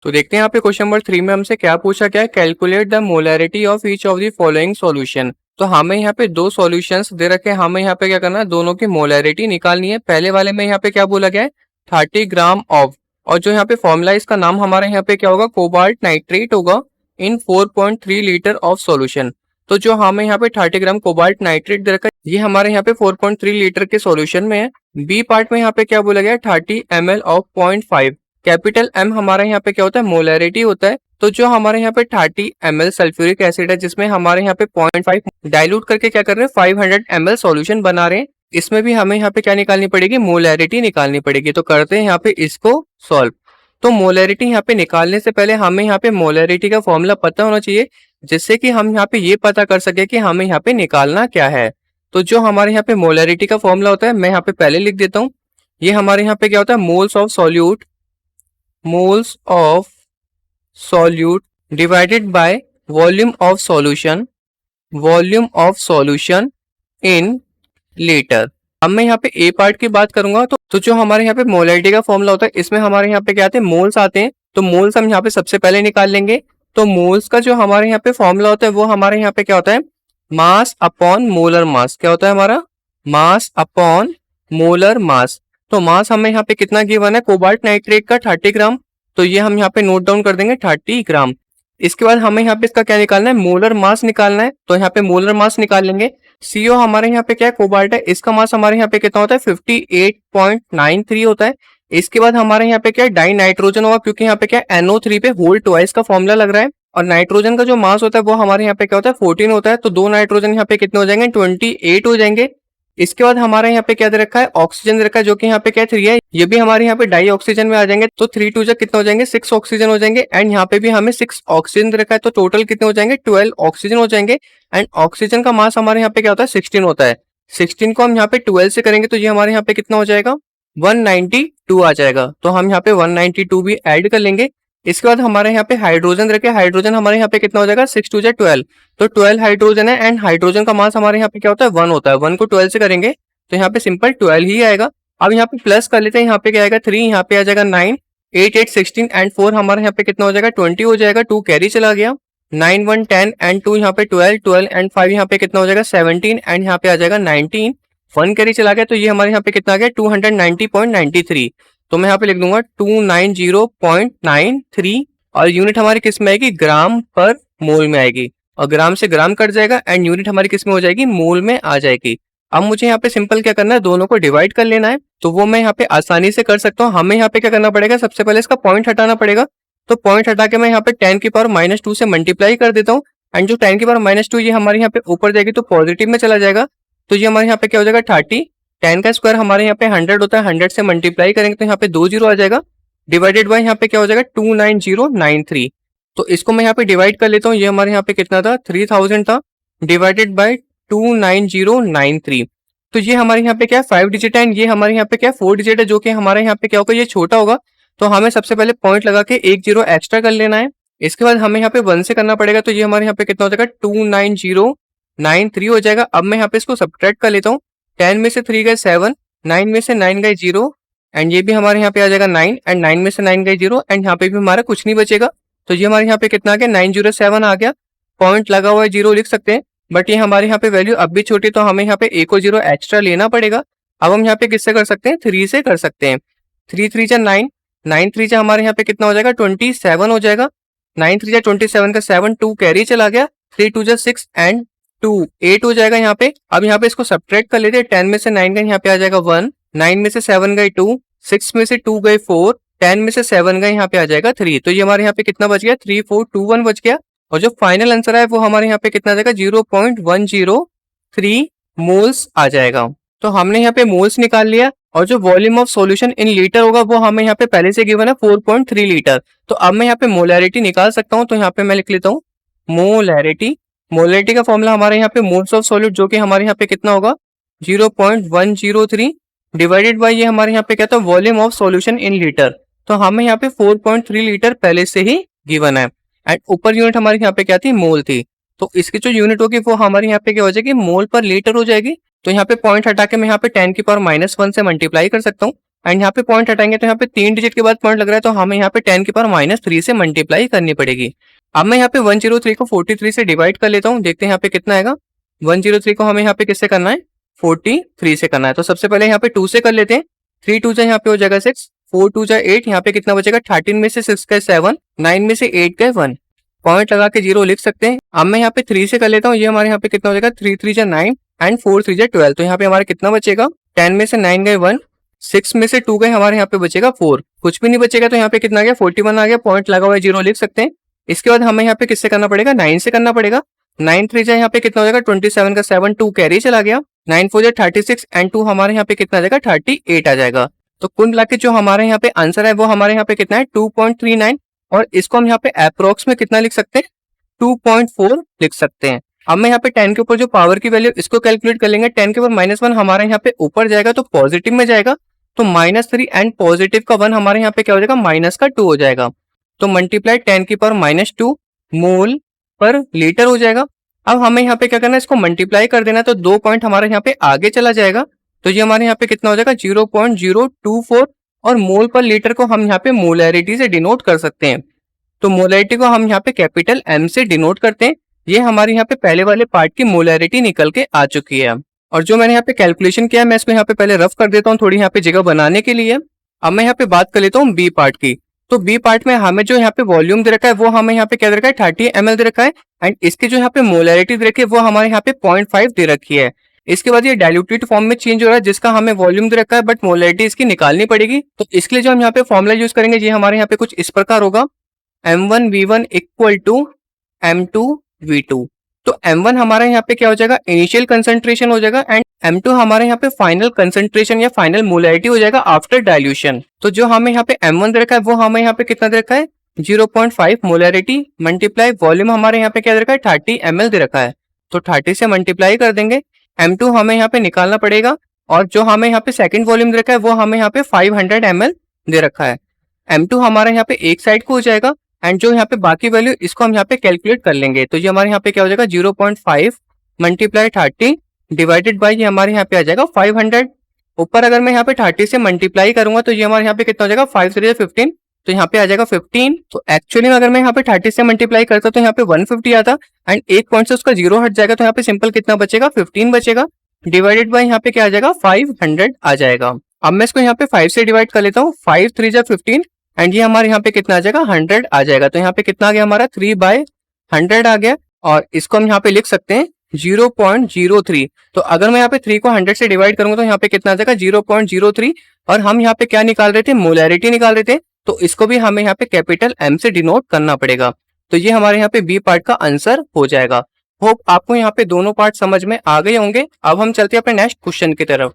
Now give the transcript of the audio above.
तो देखते हैं यहाँ पे क्वेश्चन नंबर 3 में हमसे क्या पूछा गया है, calculate the molarity of each of the following solution. तो हमें यहाँ पे दो सॉल्यूशंस दे रखे हैं, हमें यहाँ पे क्या करना है, दोनों की मोलैरिटी निकालनी है। पहले वाले में यहाँ पे क्या बोला गया है, 30 ग्राम ऑफ, और जो यहाँ पे फॉर्मूला इसका नाम हमारे यहाँ पे क्या होगा, कोबाल्ट नाइट्रेट होगा इन 4.3 लीटर ऑफ सॉल्यूशन। तो जो हमें यहाँ पे 30 ग्राम कोबाल्ट नाइट्रेट दे रखा है, ये हमारे यहाँ पे 4.3 लीटर के सॉल्यूशन में है। बी पार्ट में यहाँ पे क्या बोला गया है, 30 ml ऑफ 0.5। कैपिटल एम हमारे यहाँ पे क्या होता है, मोलैरिटी होता है। तो जो हमारे यहाँ पे 30 ml सल्फ्यूरिक एसिड है, जिसमें हमारे यहाँ पे 0.5 डाइल्यूट करके क्या कर रहे हैं, 500 ml सॉल्यूशन बना रहे हैं। इसमें भी हमें यहाँ पे क्या निकालनी पड़ेगी, मोलैरिटी निकालनी पड़ेगी। तो करते हैं यहाँ पे इसको सॉल्व। तो मोलैरिटी यहाँ पे निकालने से पहले हमें यहाँ पे मोलैरिटी का फॉर्मूला पता होना चाहिए, जिससे कि हम यहाँ पे ये पता कर सके कि हमें यहाँ पे निकालना क्या है। तो जो हमारे यहाँ पे मोलैरिटी का फॉर्मूला होता है, मैं यहाँ पे पहले लिख देता हूँ। ये हमारे यहाँ पे क्या होता है, moles of solute, moles of solute divided by volume of solution, volume of solution in litre. अब मैं यहाँ पे ए पार्ट की बात करूंगा, तो जो हमारे यहाँ पे मोलैरिटी का फॉर्मूला होता है, इसमें हमारे यहाँ पे क्या आते हैं, मोल्स आते हैं। तो मोल्स हम यहाँ पे सबसे पहले निकाल लेंगे। तो मोल्स का जो हमारे यहाँ पे फॉर्मूला होता है, वो हमारे यहाँ पे क्या होता है, मास अपॉन मोलर मास। क्या होता है हमारा, मास अपॉन मोलर मास। तो मास हमें यहाँ पे कितना गिवन है, कोबाल्ट नाइट्रेट का 30 ग्राम। तो ये हम यहाँ पे नोट डाउन कर देंगे, 30 ग्राम। इसके बाद हमें यहाँ पे इसका क्या निकालना है, मोलर मास निकालना है। तो यहाँ पे मोलर मास निकाल लेंगे। सीओ हमारे यहाँ पे क्या है, कोबाल्ट है, इसका मास हमारे यहाँ पे कितना होता है, 58.93 होता है। इसके बाद हमारे यहाँ पे क्या है, डाई नाइट्रोजन होगा, क्योंकि यहाँ पे क्या है, NO3 पे होल ट्वाइस का फॉर्मूला लग रहा है। और नाइट्रोजन का जो मास होता है, वो हमारे यहाँ पे क्या होता है, 14 होता है। तो दो नाइट्रोजन यहाँ पे कितने हो जाएंगे, 28 हो जाएंगे। इसके बाद हमारे यहाँ पे क्या दे रखा है, ऑक्सीजन दे रखा है, जो कि यहाँ पे क्या 3 है। ये भी हमारे यहाँ पे डाई ऑक्सीजन में आ जाएंगे। तो 3 2 कितने हो जाएंगे, 6 ऑक्सीजन हो जाएंगे। एंड यहाँ पे भी हमें 6 ऑक्सीजन दे रखा है। तो टोटल कितने हो जाएंगे, 12 ऑक्सीजन हो जाएंगे। एंड ऑक्सीजन का मास हमारे यहाँ पे क्या होता है, 16 होता है। 16 को हम यहाँ पे 12 से करेंगे, तो ये हमारे यहाँ पे कितना हो जाएगा, 192 आ जाएगा। तो हम यहाँ पे 192 भी ऐड कर लेंगे। इसके बाद हमारे यहाँ पे हाइड्रोजन रखे, हाइड्रोजन हमारे यहाँ पे कितना हो जाएगा, 6 2 12। तो 12 हाइड्रोजन है। एंड हाइड्रोजन का मास हमारे यहाँ पे क्या होता है, 1 होता है। 1 को 12 से करेंगे तो यहाँ पे सिंपल 12 ही आएगा। अब यहाँ पे प्लस कर लेते हैं, यहाँ पे क्या आएगा 3, यहाँ पे आ जाएगा 9, 8 8 16 एंड 4 हमारे यहाँ पे कितना हो जाएगा, 20 हो जाएगा। 2 कैरी चला गया, 9 1 10 एंड 2 यहाँ पे 12 12 एंड 5 यहाँ पे कितना हो जाएगा, 17 एंड यहाँ पे आ जाएगा 19। 1 कैरी चला गया, तो ये हमारे यहाँ पे कितना आ गया, 290.93। तो मैं यहाँ पे लिख दूंगा 290.93। और यूनिट हमारी किस में आएगी, ग्राम पर मोल में आएगी। और ग्राम से ग्राम कट जाएगा एंड यूनिट हमारी किस में हो जाएगी, मोल में आ जाएगी। अब मुझे यहाँ पे सिंपल क्या करना है, दोनों को डिवाइड कर लेना है। तो वो मैं यहाँ पे आसानी से कर सकता हूँ। हमें यहाँ पे क्या करना पड़ेगा, सबसे पहले इसका पॉइंट हटाना पड़ेगा। तो पॉइंट हटा के मैं यहाँ पे 10 की पावर -2 से मल्टीप्लाई कर देता हूँ। एंड जो 10 की पावर -2 ये हमारे यहाँ पे ऊपर जाएगी, तो पॉजिटिव में चला जाएगा। तो ये हमारे यहाँ पे क्या हो जाएगा, 30। 10 का स्क्वायर हमारे यहाँ पे 100 होता है, 100 से मल्टीप्लाई करेंगे तो यहाँ पे 2 0 आ जाएगा। डिवाइडेड बाय यहाँ पे क्या हो जाएगा, 29093। तो इसको मैं यहाँ पे डिवाइड कर लेता हूँ। ये हमारे यहाँ पे कितना था, 3000 था, डिवाइडेड बाय 29093। तो ये हमारे यहाँ पे क्या है, 5 डिजिट है। ये हमारे यहाँ पे क्या है, 4 डिजिट है, जो कि हमारे यहाँ पे क्या होगा, ये छोटा होगा। तो हमें सबसे पहले पॉइंट लगा के 1 0 एक्स्ट्रा कर लेना है। इसके बाद हमें यहाँ पे 1 से करना पड़ेगा। तो ये हमारे यहाँ पे कितना हो जाएगा, 29093 हो जाएगा। अब मैं यहाँ पे इसको सब्ट्रैक्ट कर लेता हूँ। 10 में से 3 गए 7, 9 में से 9 गए 0 एंड ये भी हमारे यहाँ पे आ जाएगा 9 एंड 9 में से 9 गए 0 एंड यहाँ पे भी हमारा कुछ नहीं बचेगा। तो ये हमारे यहाँ पे कितना आ गया, 907 आ गया। पॉइंट लगा हुआ है 0 लिख सकते हैं, बट ये हमारे यहाँ पे वैल्यू अब भी छोटी, तो हमें यहाँ पे एक और 0 एक्स्ट्रा लेना पड़ेगा। अब हम यहाँ पे किससे कर सकते हैं, 3 से कर सकते हैं। 3 3 जा 9, 9 3 जा हमारे यहाँ पे कितना हो जाएगा, 27 हो जाएगा। 9 3 जा 27 का 7, 2 कैरी चला गया, 3 2 जा 6 एंड 2 8 हो जाएगा यहाँ पे। अब यहाँ पे इसको सब्ट्रैक्ट कर लेते हैं। 10 में से 9 गए, यहाँ पे आ जाएगा 1, 9 में से 7 गए 2, 6 में से 2 गए 4, 10 में से 7 गए, यहाँ पे आ जाएगा 3। तो ये हमारे यहाँ पे कितना बच गया, 3 4 2 1 बच गया। और जो फाइनल आंसर है वो हमारे यहाँ पे कितना आ जाएगा, 0.103 मोल्स आ जाएगा। तो हमने यहाँ पे मोल्स निकाल लिया। और जो volume of solution in litre होगा, वो हमें यहाँ पे पहले से गिवन है 4.3 लीटर। तो अब मैं यहाँ पे मोलैरिटी निकाल सकता हूँ। तो यहाँ पे मैं लिख लेता हूँ मोलैरिटी। मोलैरिटी का फॉर्मूला हमारे यहाँ पे मोल्स ऑफ सॉल्यूट, जो कि हमारे यहाँ पे कितना होगा, 0.103 डिवाइडेड बाय ये हमारे यहाँ पे क्या था, volume of solution in litre. तो हमें यहाँ पे 4.3 लीटर पहले से ही गिवन है। एंड ऊपर यूनिट हमारे यहाँ पे क्या थी, मोल थी। तो इसकी जो यूनिट होगी वो हमारे यहाँ पे क्या हो जाएगी, मोल पर लीटर हो जाएगी। तो यहाँ पे पॉइंट हटा के मैं यहाँ पे 10 की पावर -1 से मल्टीप्लाई कर सकता हूँ। एंड यहाँ पे पॉइंट हटाएंगे तो यहाँ पे 3 डिजिट के बाद पॉइंट लग रहा है, तो हमें यहाँ पे 10 की पावर -3 से मल्टीप्लाई करनी पड़ेगी। अब मैं यहाँ पे 103 को 43 से डिवाइड कर लेता हूँ, देखते हैं यहाँ पे कितना आएगा। 103 को हमें यहाँ पे किससे करना है, 43 से करना है। तो सबसे पहले यहाँ पे 2 से कर लेते हैं। 3 2 जा यहाँ पे हो जाएगा 6, 4 2 जा 8, यहाँ पे कितना बचेगा, 13 में से 6 गए 7, 9 में से 8 गए 1, पॉइंट लगा के 0 लिख सकते हैं। अब मैं यहाँ पे 3 से कर लेता हूँ, ये हमारे यहाँ पे कितना हो जाएगा, 3 3 जा 9 एंड 4 3 जा 12, तो यहाँ पे हमारा कितना बचेगा, 10 में से 9 गए 1, 6 में से 2 गए, हमारे यहाँ पे बचेगा 4, कुछ भी नहीं बचेगा, तो यहाँ पे कितना आ गया, 41 आ गया, पॉइंट लगा हुआ है 0 लिख सकते हैं। इसके बाद हमें यहाँ पे किससे करना पड़ेगा, 9 से करना पड़ेगा। 9 3 जा यहाँ पे कितना हो जाएगा, 27 का 7, 2 कैरी चला गया, 9 4 जा 36 एंड 2 हमारे यहाँ पे कितना आ जाएगा, 38 आ जाएगा। तो कुल मिला के जो हमारे यहाँ पे आंसर है वो हमारे यहाँ पे कितना है, 2.39, और इसको हम यहाँ पे अप्रोक्स में कितना लिख सकते हैं, 2.4 लिख सकते हैं। अब मैं यहाँ पे 10 के ऊपर जो पावर की वैल्यू इसको कैलकुलेट कर लेंगे। 10 के ऊपर -1 हमारे यहाँ पे ऊपर जाएगा तो पॉजिटिव में जाएगा, तो -3 एंड पॉजिटिव का 1 हमारे यहाँ पे क्या हो जाएगा, माइनस का 2 हो जाएगा। तो मल्टीप्लाई 10 की पावर -2 मोल पर लीटर हो जाएगा। अब हमें यहाँ पे क्या करना है, इसको मल्टीप्लाई कर देना, तो 2 पॉइंट हमारे यहाँ पे आगे चला जाएगा, तो ये हमारे यहाँ पे कितना हो जाएगा, 0.024, और मोल पर लीटर को हम यहाँ पे मोलैरिटी से डिनोट कर सकते हैं। तो मोलैरिटी को हम यहाँ पे कैपिटल M से डिनोट करते हैं। ये हमारे यहाँ पे पहले वाले पार्ट की मोलैरिटी निकल के आ चुकी है। और जो मैंने यहाँ पे कैलकुलेशन किया है, मैं इसको यहाँ पे पहले रफ कर देता हूँ थोड़ी यहाँ पे जगह बनाने के लिए। अब मैं यहाँ पे बात कर लेता हूँ बी पार्ट की। तो बी पार्ट में हमें जो यहाँ पे वॉल्यूम दे रखा है वो हमें यहाँ पे क्या दे रखा है, 30 ml दे रखा है, एंड इसकी जो यहाँ पे मोलैरिटी दे रखी है वो हमारे यहाँ पे 0.5 दे रखी है। इसके बाद ये डाइल्यूटेड फॉर्म में चेंज हो रहा है, जिसका हमें वॉल्यूम दे रखा है बट मोलैरिटी इसकी निकालनी पड़ेगी। तो इसके लिए जो हम यहाँ पे फॉर्मूला यूज करेंगे ये हमारे यहाँ पे कुछ इस प्रकार होगा, M1V1 इक्वल टू M2V2। तो M1 हमारा यहाँ पे क्या हो जाएगा, इनिशियल कंसंट्रेशन हो जाएगा, एंड M2 हमारे यहाँ पे फाइनल कंसंट्रेशन या फाइनल मोलैरिटी हो जाएगा आफ्टर डाइल्यूशन। तो जो हमें यहाँ पे M1 दे रखा है वो हमें यहाँ पे कितना दे रखा है, 0.5 मोलैरिटी मल्टीप्लाई वॉल्यूम हमारे यहाँ पे क्या दे रखा है, 30 ml दे रखा है, तो 30 से मल्टीप्लाई कर देंगे। M2 हमें यहाँ पे निकालना पड़ेगा, और जो हमें यहाँ पे सेकंड वॉल्यूम दे रखा है वो हमें यहाँ पे 500 ml दे रखा है। M2 हमारे यहाँ पे एक साइड को हो जाएगा, एंड जो यहाँ पे बाकी वैल्यू इसको हम यहाँ पे कैलकुलेट कर लेंगे। तो ये हमारे यहाँ पे क्या हो जाएगा, 0.5 मल्टीप्लाई 30 डिवाइडेड बाय ये हमारे यहाँ पे आ जाएगा 500। ऊपर अगर मैं यहाँ पे 30 से मल्टीप्लाई करूंगा तो ये हमारे यहाँ पे कितना हो जाएगा, 5 3 15, तो यहाँ पे आ जाएगा 15। तो एक्चुअली में अगर मैं यहाँ पे 30 से मल्टीप्लाई करता तो यहाँ पे 150 आता, एंड एक पॉइंट से उसका 0 हट जाएगा, तो यहाँ पे सिंपल कितना बचेगा, 15 बचेगा, डिवाइडेड बाय यहाँ पे क्या आ जाएगा, 500 आ जाएगा। अब मैं इसको यहाँ पे 5 से डिवाइड कर लेता हूँ, 5 3 जा 15, एंड ये हमारे यहाँ पे कितना आ जाएगा, 100 आ जाएगा। तो यहाँ पे कितना आ गया हमारा, 3/100 आ गया, और इसको हम यहाँ पे लिख सकते हैं 0.03। तो अगर मैं यहाँ पे 3 को 100 से डिवाइड करूंगा तो यहाँ पे कितना आ जाएगा, 0.03, और हम यहाँ पे क्या निकाल रहे थे, मोलैरिटी निकाल रहे थे, तो इसको भी हमें यहाँ पे कैपिटल M से डिनोट करना पड़ेगा। तो ये हमारे यहाँ पे बी पार्ट का आंसर हो जाएगा। होप आपको यहाँ पे दोनों पार्ट समझ में आ गए होंगे। अब हम चलते हैं अपने नेक्स्ट क्वेश्चन की तरफ।